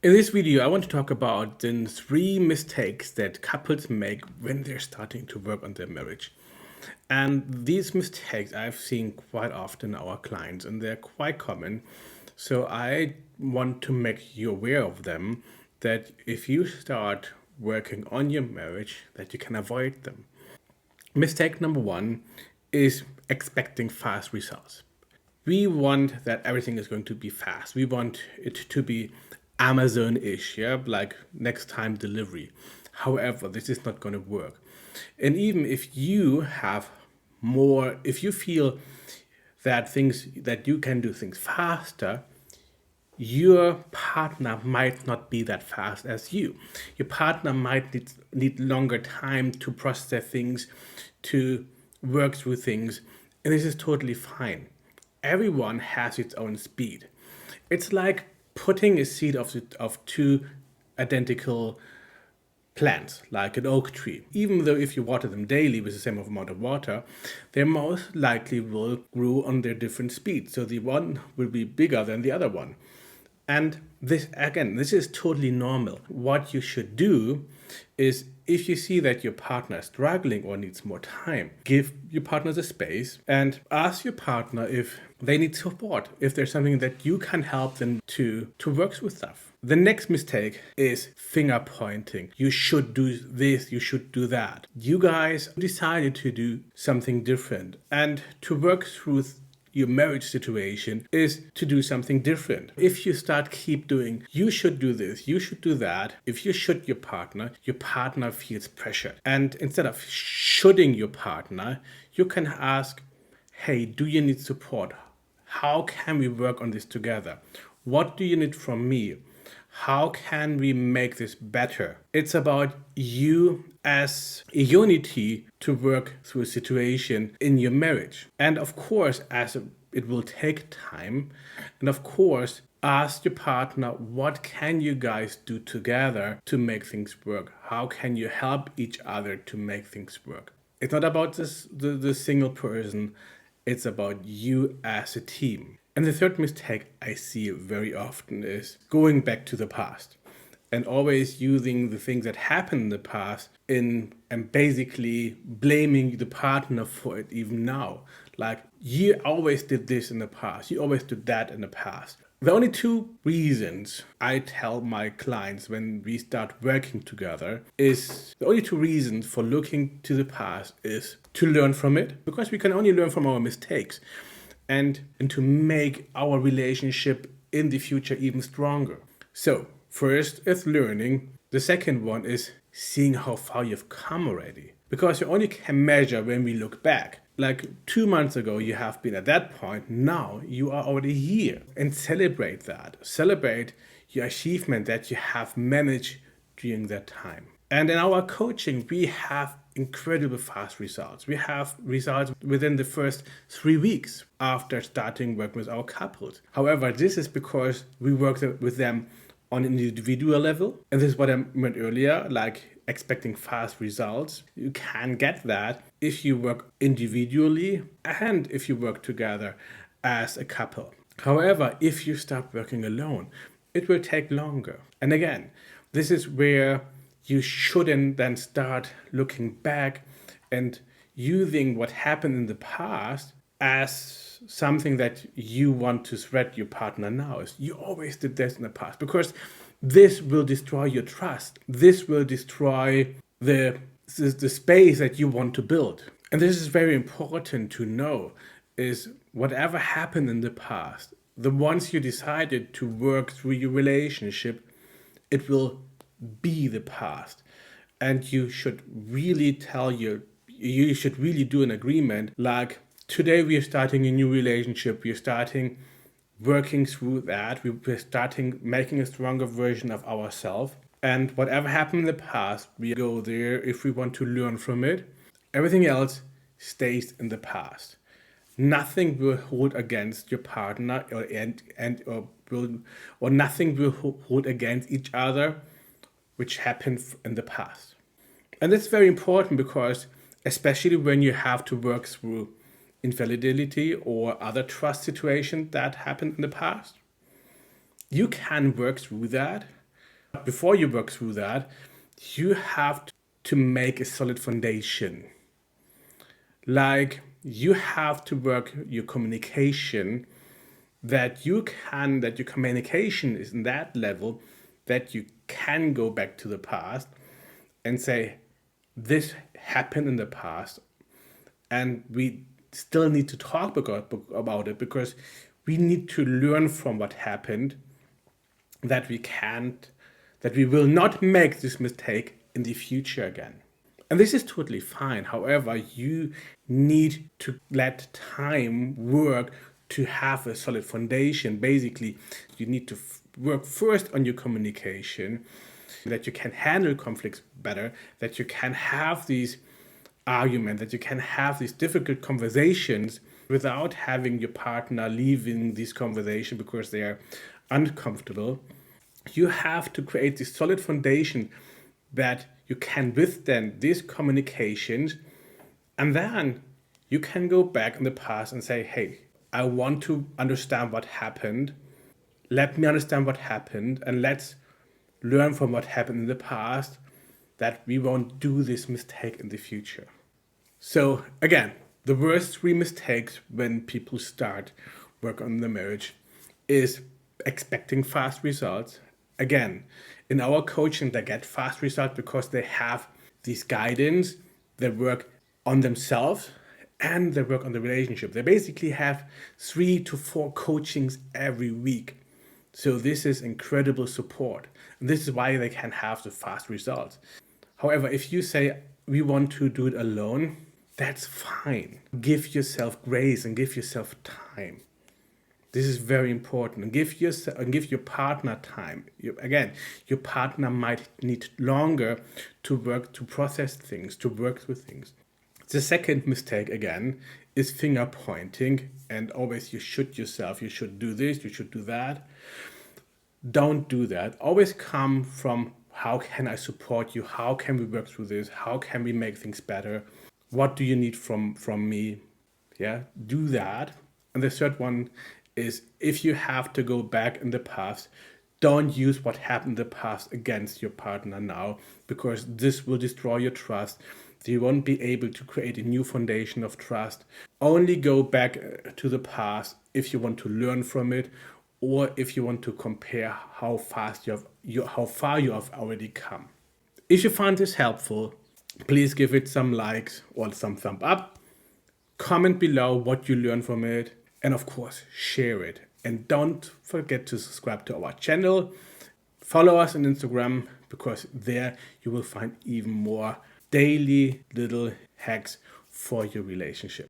In this video, I want to talk about the 3 mistakes that couples make when they're starting to work on their marriage. And these mistakes I've seen quite often in our clients, and they're quite common. So I want to make you aware of them, that if you start working on your marriage, that you can avoid them. Mistake number 1 is expecting fast results. We want that everything is going to be fast. We want it to be Amazon-ish, yeah, like next time delivery. However, this is not going to work. And even if you have more, if you feel that you can do things faster, your partner might not be that fast as you. Your partner might need longer time to process things, to work through things, and this is totally fine. Everyone has its own speed. It's like putting a seed of two identical plants, like an oak tree. Even though if you water them daily with the same amount of water, they most likely will grow on their different speeds. So the one will be bigger than the other one. And this is totally normal. What you should do is, if you see that your partner is struggling or needs more time, give your partner the space and ask your partner if they need support, if there's something that you can help them to work with stuff. The next mistake is finger pointing. You should do this, you should do that. You guys decided to do something different, and to work through your marriage situation is to do something different. If you keep doing, you should do this, you should do that, if you should your partner feels pressured. And instead of shoulding your partner, you can ask, hey, do you need support? How can we work on this together? What do you need from me? How can we make this better? It's about you as a unity to work through a situation in your marriage. And of course, it will take time. And of course, ask your partner, what can you guys do together to make things work? How can you help each other to make things work? It's not about the single person. It's about you as a team. And the third mistake I see very often is going back to the past and always using the things that happened in the past and basically blaming the partner for it even now. Like, you always did this in the past, you always did that in the past. The only 2 reasons I tell my clients when we start working together is, the only 2 reasons for looking to the past is to learn from it, because we can only learn from our mistakes, and to make our relationship in the future even stronger. So first is learning. The second one is seeing how far you've come already, because you only can measure when we look back. Like 2 months ago, you have been at that point. Now you are already here, and celebrate that. Celebrate your achievement that you have managed during that time. And in our coaching, we have incredible fast results. We have results within the first 3 weeks after starting work with our couples. However, this is because we work with them on an individual level. And this is what I meant earlier, like expecting fast results. You can get that if you work individually and if you work together as a couple. However, if you start working alone, it will take longer. And again, this is where you shouldn't then start looking back and using what happened in the past as something that you want to threat your partner now. You always did this in the past, because this will destroy your trust. This will destroy the space that you want to build. And this is very important to know, is whatever happened in the past, the ones you decided to work through your relationship, it will be the past. And you should really do an agreement, like, today we are starting a new relationship, we are starting working through that, we're starting making a stronger version of ourselves, and whatever happened in the past, we go there if we want to learn from it. Everything else stays in the past. Nothing will hold against your partner, or nothing will hold against each other which happened in the past. And that's very important, because especially when you have to work through infidelity or other trust situations that happened in the past, you can work through that, Before you work through that, you have to make a solid foundation. Like, you have to work your communication, that your communication is in that level that you can go back to the past and say, this happened in the past, and we still need to talk about it, because we need to learn from what happened, that we will not make this mistake in the future again. And this is totally fine. However, you need to let time work to have a solid foundation. Basically, you need to work first on your communication, that you can handle conflicts better, that you can have these arguments, that you can have these difficult conversations without having your partner leaving this conversation because they are uncomfortable. You have to create this solid foundation that you can withstand these communications, and then you can go back in the past and say, hey, I want to understand what happened. Let me understand what happened, and let's learn from what happened in the past, that we won't do this mistake in the future. So again, the worst 3 mistakes when people start work on the marriage is expecting fast results. Again, in our coaching, they get fast results because they have these guidance, they work on themselves, and they work on the relationship. They basically have 3 to 4 coachings every week. So this is incredible support. And this is why they can have the fast results. However, if you say, we want to do it alone, that's fine. Give yourself grace and give yourself time. This is very important. And give your partner time. Your partner might need longer to process things, to work with things. The second mistake, again, is finger pointing, and always you should yourself. You should do this, you should do that. Don't do that. Always come from, how can I support you? How can we work through this? How can we make things better? What do you need from me? Yeah, do that. And the third one is, if you have to go back in the past, don't use what happened in the past against your partner now, because this will destroy your trust. You won't be able to create a new foundation of trust. Only go back to the past if you want to learn from it, or if you want to compare how far you have already come. If you found this helpful, please give it some likes or some thumb up. Comment below what you learned from it, and of course, share it. And don't forget to subscribe to our channel. Follow us on Instagram, because there you will find even more daily little hacks for your relationship.